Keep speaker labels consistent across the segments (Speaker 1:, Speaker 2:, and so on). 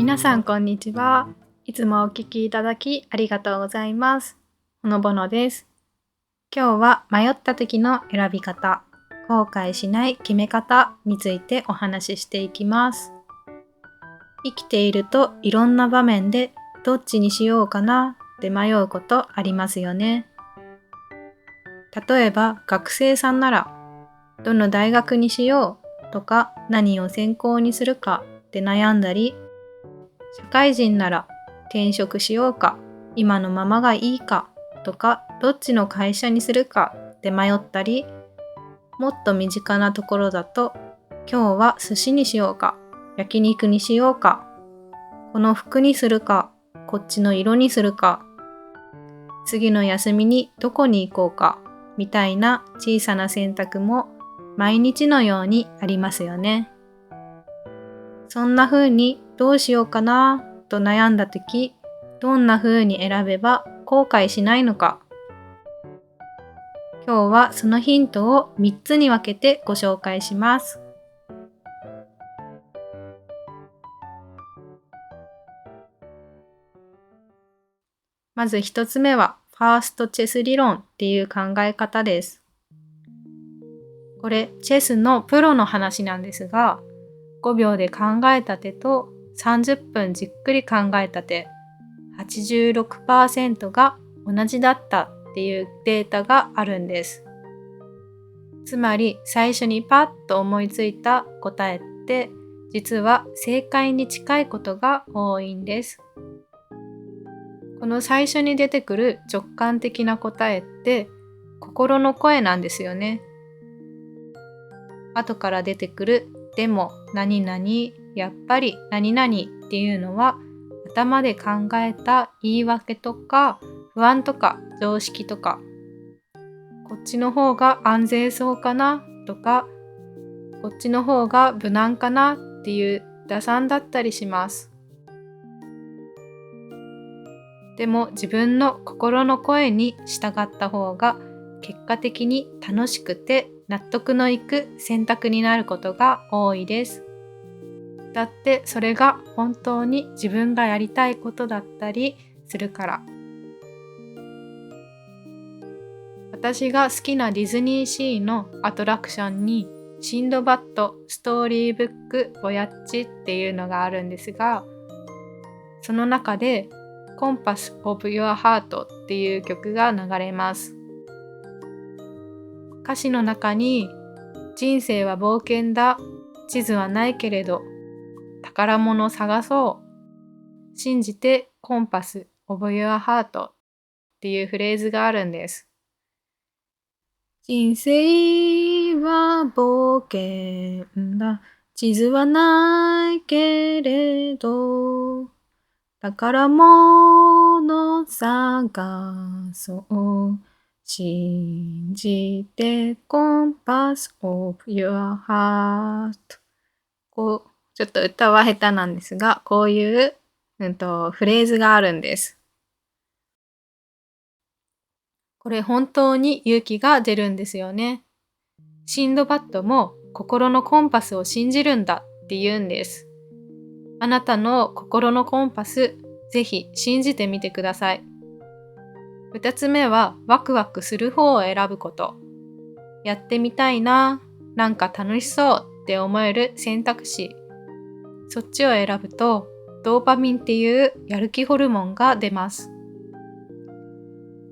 Speaker 1: 皆さんこんにちは。いつもお聞きいただきありがとうございます。ほのぼのです。今日は迷った時の選び方、後悔しない決め方についてお話ししていきます。生きているといろんな場面でどっちにしようかなって迷うことありますよね。例えば学生さんならどの大学にしようとか何を専攻にするかって悩んだり、社会人なら転職しようか今のままがいいかとかどっちの会社にするかって迷ったり、もっと身近なところだと今日は寿司にしようか焼肉にしようかこの服にするかこっちの色にするか次の休みにどこに行こうかみたいな小さな選択も毎日のようにありますよね。そんな風にどうしようかなと悩んだ時、どんな風に選べば後悔しないのか。今日はそのヒントを3つに分けてご紹介します。まず1つ目はファーストチェス理論っていう考え方です。これチェスのプロの話なんですが、5秒で考えた手と30分じっくり考えた手、86% が同じだったっていうデータがあるんです。つまり最初にパッと思いついた答えって実は正解に近いことが多いんです。この最初に出てくる直感的な答えって心の声なんですよね。後から出てくるでも何々やっぱり何々っていうのは頭で考えた言い訳とか不安とか常識とか、こっちの方が安全そうかなとかこっちの方が無難かなっていう打算だったりします。でも自分の心の声に従った方が結果的に楽しくて納得のいく選択になることが多いです。だってそれが本当に自分がやりたいことだったりするから。私が好きなディズニーシーのアトラクションにシンドバッドストーリーブックボヤッチっていうのがあるんですが、その中でコンパスオブユアハートっていう曲が流れます。歌詞の中に人生は冒険だ、地図はないけれど宝物を探そう、信じてコンパスオブユアハートっていうフレーズがあるんです。人生は冒険だ、地図はないけれど宝物探そう、信じてコンパスオブユアハート。こうちょっと歌は下手なんですが、こういう、フレーズがあるんです。これ本当に勇気が出るんですよね。シンドバッドも心のコンパスを信じるんだって言うんです。あなたの心のコンパス、ぜひ信じてみてください。2つ目はワクワクする方を選ぶこと。やってみたいな、なんか楽しそうって思える選択肢。そっちを選ぶとドーパミンっていうやる気ホルモンが出ます。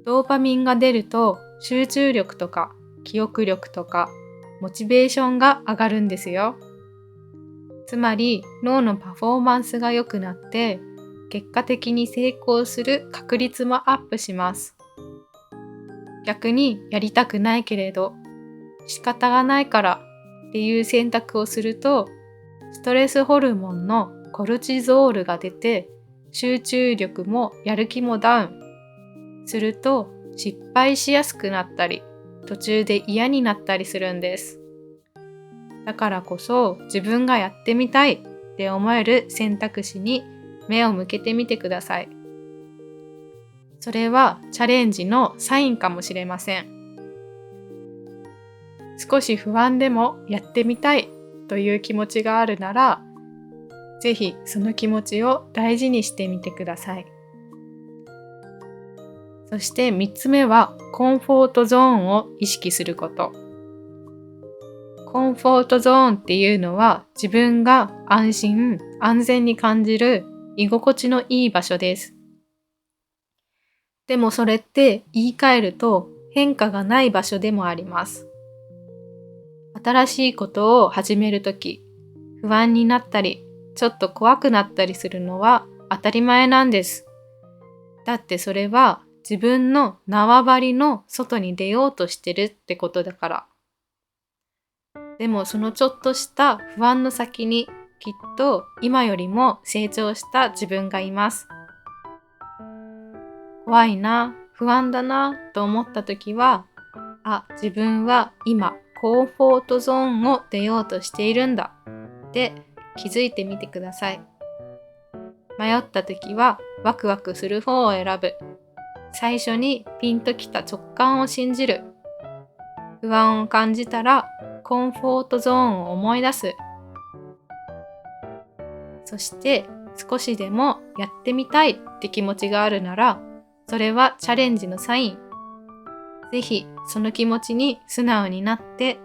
Speaker 1: ドーパミンが出ると集中力とか記憶力とかモチベーションが上がるんですよ。つまり脳のパフォーマンスが良くなって結果的に成功する確率もアップします。逆にやりたくないけれど仕方がないからっていう選択をするとストレスホルモンのコルチゾールが出て集中力もやる気もダウンすると失敗しやすくなったり途中で嫌になったりするんです。だからこそ自分がやってみたいって思える選択肢に目を向けてみてください。それはチャレンジのサインかもしれません。少し不安でもやってみたいという気持ちがあるなら、ぜひその気持ちを大事にしてみてください。そして3つ目はコンフォートゾーンを意識すること。コンフォートゾーンっていうのは自分が安心・安全に感じる居心地のいい場所です。でもそれって言い換えると変化がない場所でもあります。新しいことを始めるとき、不安になったり、ちょっと怖くなったりするのは当たり前なんです。だってそれは自分の縄張りの外に出ようとしてるってことだから。でもそのちょっとした不安の先にきっと今よりも成長した自分がいます。怖いな、不安だなと思った時は、自分は今コンフォートゾーンを出ようとしているんだって気づいてみてください。迷った時はワクワクする方を選ぶ。最初にピンときた直感を信じる。不安を感じたらコンフォートゾーンを思い出す。そして少しでもやってみたいって気持ちがあるなら、それはチャレンジのサイン。ぜひその気持ちに素直になって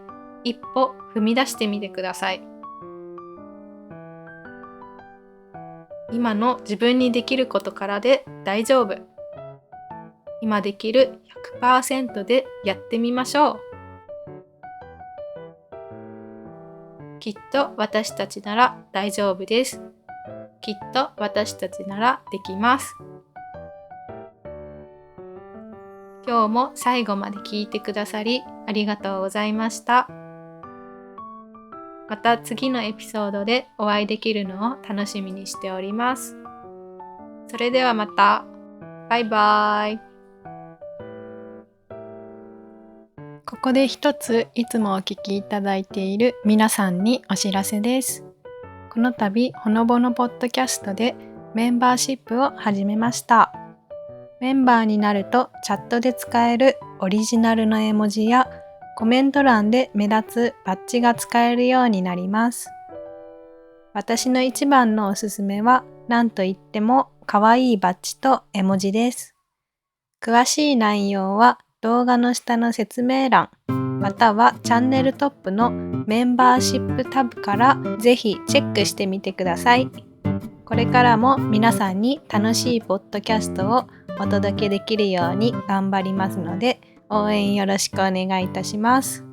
Speaker 1: 一歩踏み出してみてください。今の自分にできることからで大丈夫。今できる 100% でやってみましょう。きっと私たちなら大丈夫です。きっと私たちならできます。今日も最後まで聞いてくださりありがとうございました。また次のエピソードでお会いできるのを楽しみにしております。それではまた。バイバイ。ここで一ついつもお聞きいただいている皆さんにお知らせです。この度ほのぼのポッドキャストでメンバーシップを始めました。メンバーになるとチャットで使えるオリジナルの絵文字やコメント欄で目立つバッジが使えるようになります。私の一番のおすすめは何といっても可愛いバッジと絵文字です。詳しい内容は動画の下の説明欄またはチャンネルトップのメンバーシップタブからぜひチェックしてみてください。これからも皆さんに楽しいポッドキャストをお届けできるように頑張りますので応援よろしくお願いいたします。